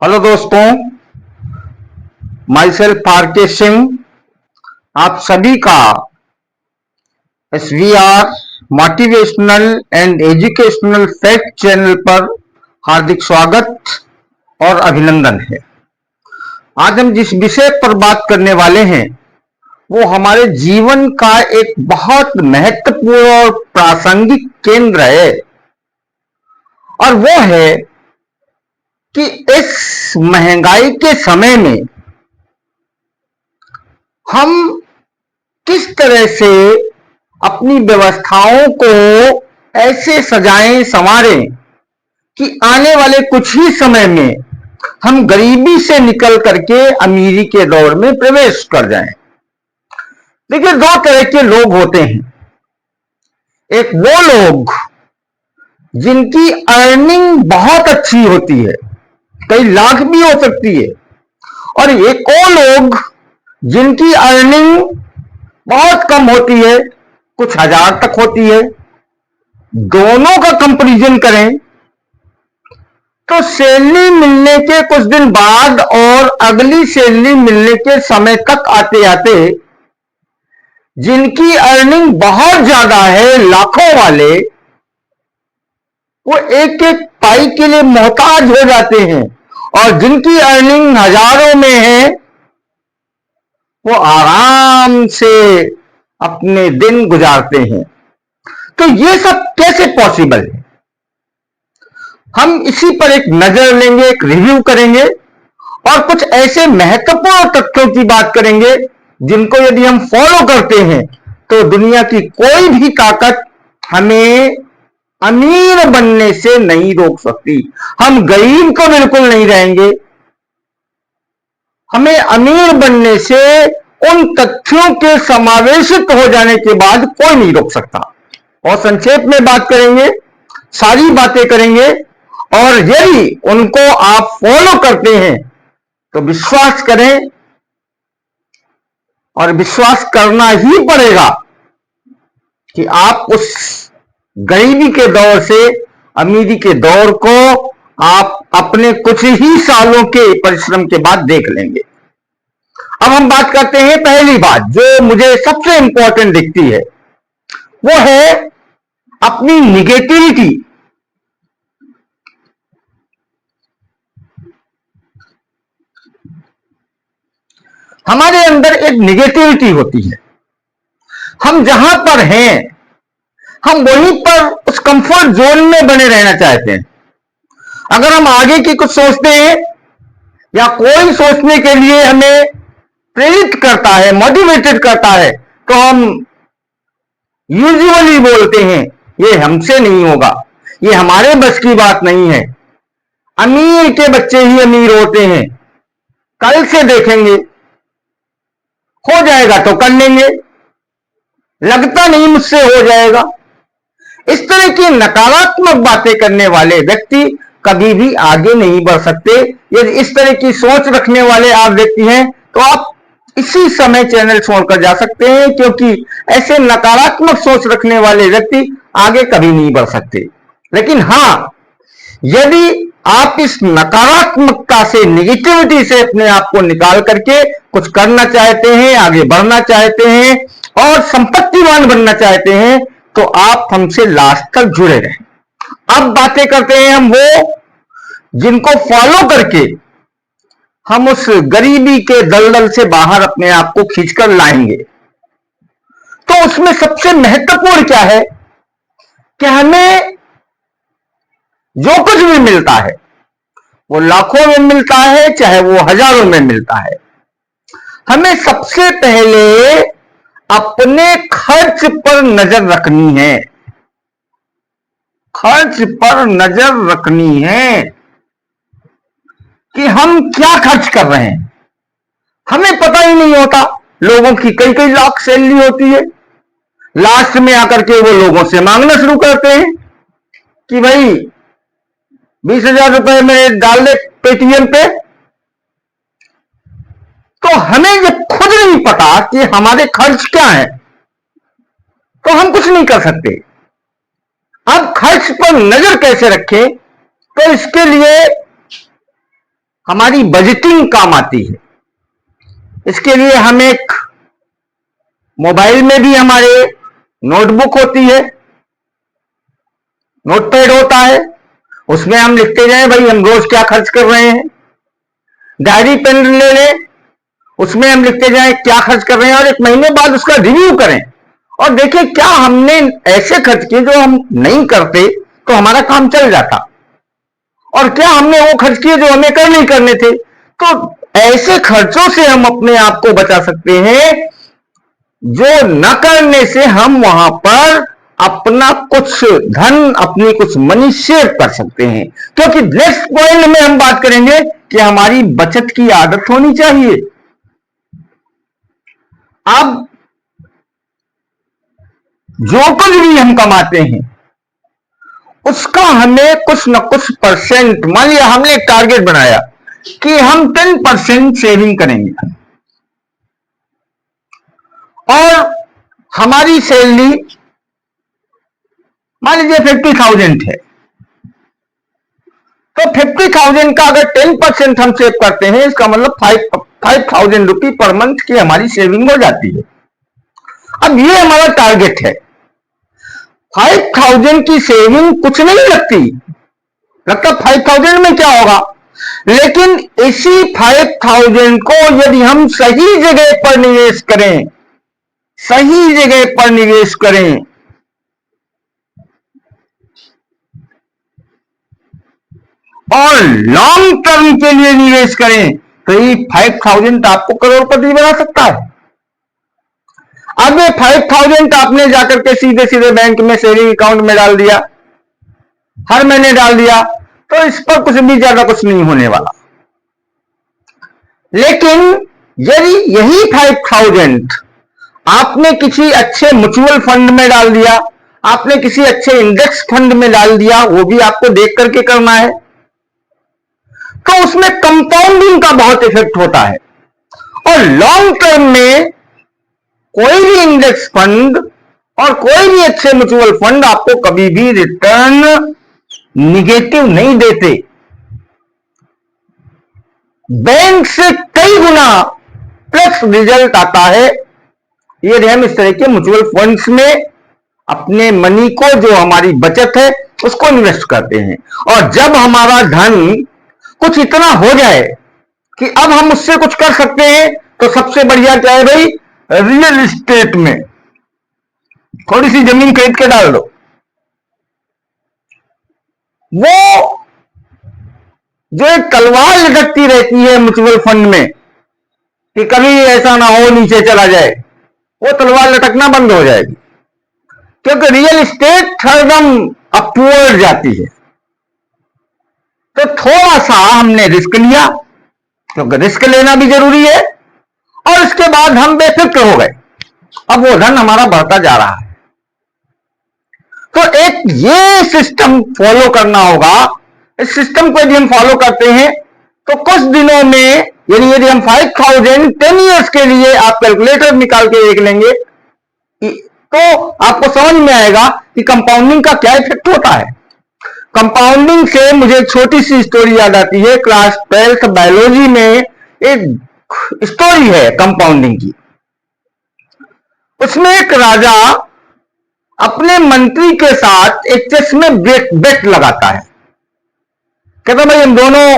Hello दोस्तों, my self R K. Singh आप सभी का SVR motivational and educational fact channel पर हार्दिक स्वागत और अभिनंदन है। आज हम जिस विषय पर बात करने वाले हैं वो हमारे जीवन का एक बहुत महत्वपूर्ण और प्रासंगिक केंद्र है और वो है कि इस महंगाई के समय में हम किस तरह से अपनी व्यवस्थाओं को ऐसे सजाएं संवारें कि आने वाले कुछ ही समय में हम गरीबी से निकल करके अमीरी के दौर में प्रवेश कर जाएं। देखिए, दो तरह के लोग होते हैं। एक वो लोग जिनकी अर्निंग बहुत अच्छी होती है, कई लाख भी हो सकती है, और एक वो लोग जिनकी अर्निंग बहुत कम होती है, कुछ हजार तक होती है। दोनों का कंपैरिजन करें तो सैलरी मिलने के कुछ दिन बाद और अगली सैलरी मिलने के समय तक आते आते जिनकी अर्निंग बहुत ज्यादा है, लाखों वाले, वो एक एक पाई के लिए मोहताज हो जाते हैं, और जिनकी अर्निंग हजारों में है वो आराम से अपने दिन गुजारते हैं। तो ये सब कैसे पॉसिबल है, हम इसी पर एक नजर लेंगे, एक रिव्यू करेंगे और कुछ ऐसे महत्वपूर्ण तथ्यों की बात करेंगे जिनको यदि हम फॉलो करते हैं तो दुनिया की कोई भी ताकत हमें अमीर बनने से नहीं रोक सकती। हम गरीब को बिल्कुल नहीं रहेंगे, हमें अमीर बनने से उन तथ्यों के समावेशित हो जाने के बाद कोई नहीं रोक सकता। और संक्षेप में बात करेंगे, सारी बातें करेंगे, और यदि उनको आप फॉलो करते हैं तो विश्वास करें, और विश्वास करना ही पड़ेगा कि आप उस गरीबी के दौर से अमीरी के दौर को आप अपने कुछ ही सालों के परिश्रम के बाद देख लेंगे। अब हम बात करते हैं, पहली बात जो मुझे सबसे इंपॉर्टेंट दिखती है वो है अपनी निगेटिविटी। हमारे अंदर एक निगेटिविटी होती है। हम जहां पर हैं हम वहीं पर उस कंफर्ट जोन में बने रहना चाहते हैं। अगर हम आगे की कुछ सोचते हैं या कोई सोचने के लिए हमें प्रेरित करता है, मोटिवेटेड करता है, तो हम यूजुअली बोलते हैं ये हमसे नहीं होगा, ये हमारे बस की बात नहीं है, अमीर के बच्चे ही अमीर होते हैं, कल से देखेंगे, हो जाएगा तो कर लेंगे, लगता नहीं मुझसे हो जाएगा। इस तरह की नकारात्मक बातें करने वाले व्यक्ति कभी भी आगे नहीं बढ़ सकते। यदि इस तरह की सोच रखने वाले आप व्यक्ति हैं तो आप इसी समय चैनल छोड़कर जा सकते हैं, क्योंकि ऐसे नकारात्मक सोच रखने वाले व्यक्ति आगे कभी नहीं बढ़ सकते। लेकिन हां, यदि आप इस नकारात्मकता से, निगेटिविटी से अपने आप को निकाल करके कुछ करना चाहते हैं, आगे बढ़ना चाहते हैं और संपत्तिवान बनना चाहते हैं तो आप हमसे लास्ट तक जुड़े रहें। अब बातें करते हैं हम वो जिनको फॉलो करके हम उस गरीबी के दलदल से बाहर अपने आप को खींचकर लाएंगे। तो उसमें सबसे महत्वपूर्ण क्या है कि हमें जो कुछ भी मिलता है वो लाखों में मिलता है चाहे वो हजारों में मिलता है, हमें सबसे पहले अपने खर्च पर नजर रखनी है। खर्च पर नजर रखनी है कि हम क्या खर्च कर रहे हैं। हमें पता ही नहीं होता, लोगों की कई कई लाख सैलरी होती है, लास्ट में आकर के वो लोगों से मांगना शुरू करते हैं कि भाई 20,000 रुपए में डाल दे पेटीएम पे। तो हमें जब खुद नहीं पता कि हमारे खर्च क्या है तो हम कुछ नहीं कर सकते। अब खर्च पर नजर कैसे रखें, तो इसके लिए हमारी बजटिंग काम आती है। इसके लिए हम एक मोबाइल में भी हमारे नोटबुक होती है, नोटपैड होता है, उसमें हम लिखते जाएं भाई हम रोज क्या खर्च कर रहे हैं। डायरी पेन ले लें, उसमें हम लिखते जाएं क्या खर्च कर रहे हैं और एक महीने बाद उसका रिव्यू करें और देखें क्या हमने ऐसे खर्च किए जो हम नहीं करते तो हमारा काम चल जाता, और क्या हमने वो खर्च किए जो हमें कर नहीं करने थे। तो ऐसे खर्चों से हम अपने आप को बचा सकते हैं जो न करने से हम वहां पर अपना कुछ धन, अपनी कुछ मनी सेव कर सकते हैं। क्योंकि नेक्स्ट पॉइंट में हम बात करेंगे कि हमारी बचत की आदत होनी चाहिए। अब जो कुछ भी हम कमाते हैं उसका हमें कुछ न कुछ परसेंट, मान लिया हमने एक टारगेट बनाया कि हम 10% सेविंग करेंगे और हमारी सैलरी मान लीजिए 50,000 है, तो 50,000 का अगर 10% हम सेव करते हैं इसका मतलब 5,000 रुपये पर मंथ की हमारी सेविंग हो जाती है। अब ये हमारा टारगेट है। 5,000 की सेविंग कुछ नहीं लगता 5,000 में क्या होगा, लेकिन इसी 5,000 को यदि हम सही जगह पर निवेश करें, सही जगह पर निवेश करें और लॉन्ग टर्म के लिए निवेश करें तो ये 5,000 आपको करोड़पति बना सकता है। अब ये 5,000 आपने जाकर के सीधे सीधे बैंक में सेविंग अकाउंट में डाल दिया, हर महीने डाल दिया, तो इस पर कुछ भी ज्यादा कुछ नहीं होने वाला। लेकिन यदि यही 5,000 आपने किसी अच्छे म्यूचुअल फंड में डाल दिया, आपने किसी अच्छे इंडेक्स फंड में डाल दिया, वो भी आपको देख करके करना है, तो उसमें कंपाउंडिंग का बहुत इफेक्ट होता है। और लॉन्ग टर्म में कोई भी इंडेक्स फंड और कोई भी अच्छे म्यूचुअल फंड आपको कभी भी रिटर्न निगेटिव नहीं देते, बैंक से कई गुना प्लस रिजल्ट आता है यदि हम इस तरह के म्यूचुअल फंड्स में अपने मनी को, जो हमारी बचत है, उसको इन्वेस्ट करते हैं। और जब हमारा धन कुछ इतना हो जाए कि अब हम उससे कुछ कर सकते हैं, तो सबसे बढ़िया क्या है भाई, रियल एस्टेट में थोड़ी सी जमीन खरीद के डाल दो। वो जो एक तलवार लटकती रहती है म्यूचुअल फंड में कि कभी ऐसा ना हो नीचे चला जाए, वो तलवार लटकना बंद हो जाएगी, क्योंकि रियल एस्टेट हरदम अपवर्ड जाती है। तो थोड़ा सा हमने रिस्क लिया, क्योंकि रिस्क लेना भी जरूरी है, और इसके बाद हम बेफिक्र हो गए, अब वो धन हमारा बढ़ता जा रहा है। तो एक ये सिस्टम फॉलो करना होगा। इस सिस्टम को यदि हम फॉलो करते हैं तो कुछ दिनों में, यानी यदि हम 5,000 10 ईयर्स के लिए आप कैलकुलेटर निकाल के देख लेंगे तो आपको समझ में आएगा कि कंपाउंडिंग का क्या इफेक्ट होता है। कंपाउंडिंग से मुझे एक छोटी सी स्टोरी याद आती है। क्लास 12th बायोलॉजी में एक स्टोरी है कंपाउंडिंग की। उसमें एक राजा अपने मंत्री के साथ एक चेस में बेट लगाता है। कहता भाई हम दोनों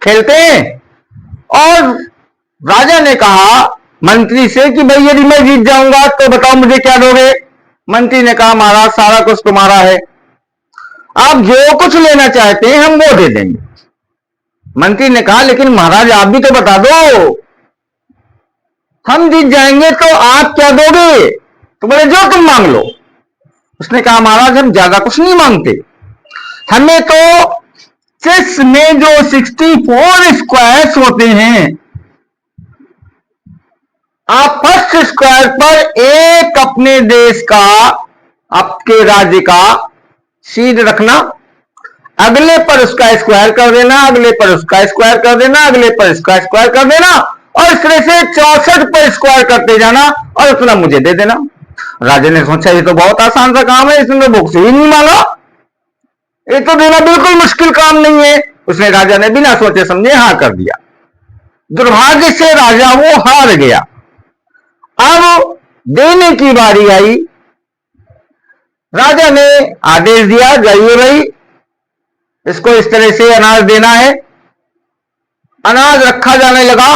खेलते हैं, और राजा ने कहा मंत्री से कि भाई यदि मैं जीत जाऊंगा तो बताओ मुझे क्या दोगे। मंत्री ने कहा महाराज सारा कुछ तुम्हारा है, आप जो कुछ लेना चाहते हैं हम वो दे देंगे। मंत्री ने कहा लेकिन महाराज आप भी तो बता दो, हम जीत जाएंगे तो आप क्या दोगे। तो बोले जो तुम मांग लो। उसने कहा महाराज हम ज्यादा कुछ नहीं मांगते, हमें तो चेस में जो 64 स्क्वायर्स होते हैं, आप फर्स्ट स्क्वायर पर एक अपने देश का, आपके राज्य का सीड रखना, अगले पर उसका स्क्वायर कर देना, अगले पर उसका स्क्वायर कर देना, अगले पर इसका स्क्वायर कर देना, और इस तरह से 64 पर स्क्वायर करते जाना और उतना मुझे दे देना। राजा ने सोचा ये तो बहुत आसान सा काम है, इसने तो बुक से ही नहीं मांगा, ये तो देना बिल्कुल मुश्किल काम नहीं है। उसने राजा ने बिना सोचे समझे हाँ कर दिया। दुर्भाग्य से राजा वो हार गया। अब देने की बारी आई। राजा ने आदेश दिया, जाइए भाई, इसको इस तरह से अनाज देना है। अनाज रखा जाने लगा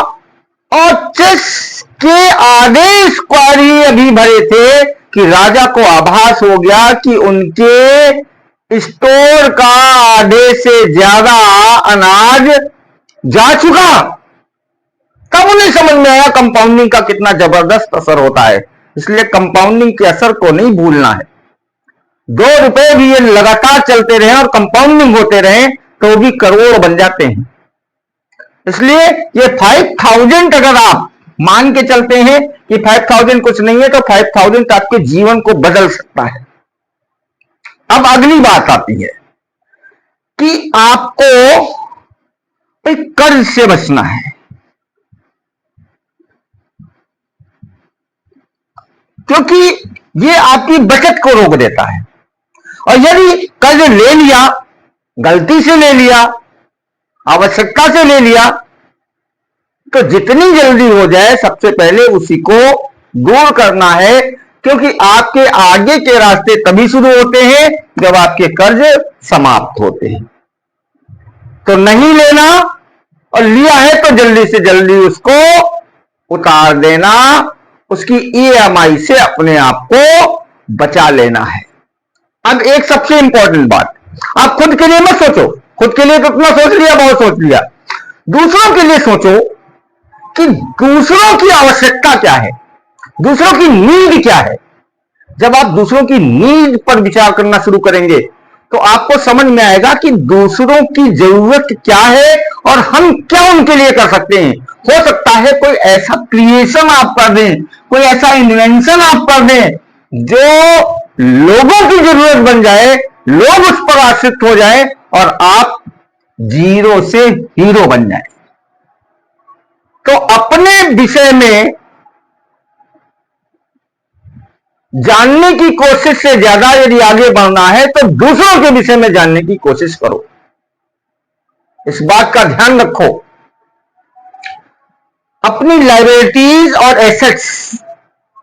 और चेस के आधे स्क्वायर ही अभी भरे थे कि राजा को आभास हो गया कि उनके स्टोर का आधे से ज्यादा अनाज जा चुका। तब उन्हें समझ में आया कंपाउंडिंग का कितना जबरदस्त असर होता है। इसलिए कंपाउंडिंग के असर को नहीं भूलना है। 2 रुपए भी ये लगातार चलते रहे और कंपाउंडिंग होते रहे तो भी करोड़ बन जाते हैं। इसलिए ये 5000 अगर आप मान के चलते हैं कि 5000 कुछ नहीं है, तो 5000 आपके जीवन को बदल सकता है। अब अगली बात आती है कि आपको एक कर्ज से बचना है, क्योंकि ये आपकी बचत को रोक देता है। और यदि कर्ज ले लिया, गलती से ले लिया, आवश्यकता से ले लिया, तो जितनी जल्दी हो जाए सबसे पहले उसी को दूर करना है, क्योंकि आपके आगे के रास्ते तभी शुरू होते हैं जब आपके कर्ज समाप्त होते हैं। तो नहीं लेना, और लिया है तो जल्दी से जल्दी उसको उतार देना, उसकी EMI से अपने आप को बचा लेना है। अब एक सबसे इंपॉर्टेंट बात, आप खुद के लिए मत सोचो, खुद के लिए तो इतना सोच लिया, बहुत सोच लिया। दूसरों के लिए सोचो कि दूसरों की आवश्यकता क्या है, दूसरों की नीड क्या है। जब आप दूसरों की नीड पर विचार करना शुरू करेंगे तो आपको समझ में आएगा कि दूसरों की जरूरत क्या है और हम क्या उनके लिए कर सकते हैं। हो सकता है कोई ऐसा क्रिएशन आप कर दें, कोई ऐसा इन्वेंशन आप कर दें जो लोगों की जरूरत बन जाए, लोग उस पर आश्रित हो जाए और आप जीरो से हीरो बन जाए। तो अपने विषय में जानने की कोशिश से ज्यादा यदि आगे बढ़ना है तो दूसरों के विषय में जानने की कोशिश करो। इस बात का ध्यान रखो। अपनी लायबिलिटीज और एसेट्स,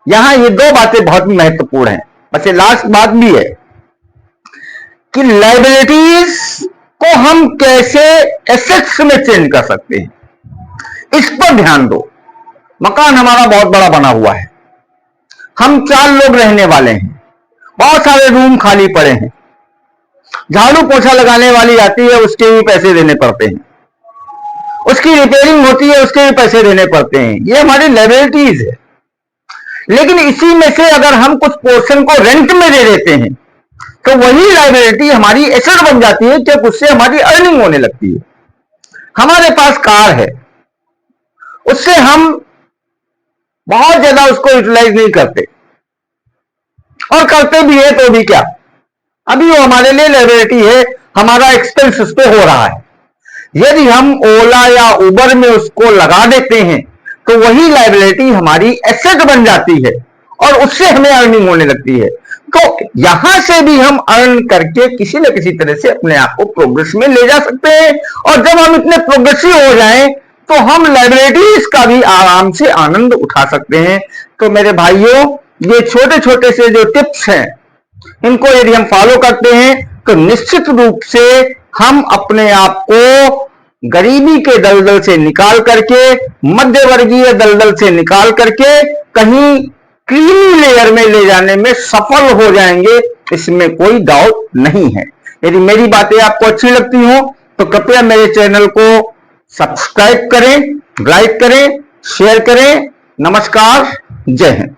यहां ये 2 बातें बहुत महत्वपूर्ण हैं। वैसे लास्ट बात भी है कि लायबिलिटीज को हम कैसे एसेट्स में चेंज कर सकते हैं, इस पर ध्यान दो। मकान हमारा बहुत बड़ा बना हुआ है, हम 4 लोग रहने वाले हैं, बहुत सारे रूम खाली पड़े हैं, झाड़ू पोछा लगाने वाली आती है, उसके भी पैसे देने पड़ते हैं, उसकी रिपेयरिंग होती है, उसके भी पैसे देने पड़ते हैं। ये हमारी लायबिलिटीज है। लेकिन इसी में से अगर हम कुछ पोर्शन को रेंट में दे देते हैं तो वही लायबिलिटी हमारी एसेट बन जाती है, क्योंकि उससे हमारी अर्निंग होने लगती है। हमारे पास कार है, उससे हम बहुत ज्यादा उसको यूटिलाइज नहीं करते, और करते भी है तो भी क्या, अभी वो हमारे लिए लायबिलिटी है, हमारा एक्सपेंस उस पर हो रहा है। यदि हम ओला या उबर में उसको लगा देते हैं तो वही लायबिलिटी हमारी एसेट बन जाती है और उससे हमें अर्निंग होने लगती है। तो यहां से भी हम अर्न करके किसी न किसी तरह से अपने आप को प्रोग्रेस में ले जा सकते हैं। और जब हम इतने प्रोग्रेसिव हो जाएं तो हम लायबिलिटीज का भी आराम से आनंद उठा सकते हैं। तो मेरे भाइयों, ये छोटे छोटे से जो टिप्स हैं, इनको यदि हम फॉलो करते हैं तो निश्चित रूप से हम अपने आप को गरीबी के दलदल से निकाल करके, मध्य वर्गीय दलदल से निकाल करके कहीं क्रीमी लेयर में ले जाने में सफल हो जाएंगे, इसमें कोई डाउट नहीं है। यदि मेरी बातें आपको अच्छी लगती हो तो कृपया मेरे चैनल को सब्सक्राइब करें, लाइक करें, शेयर करें। नमस्कार, जय हिंद।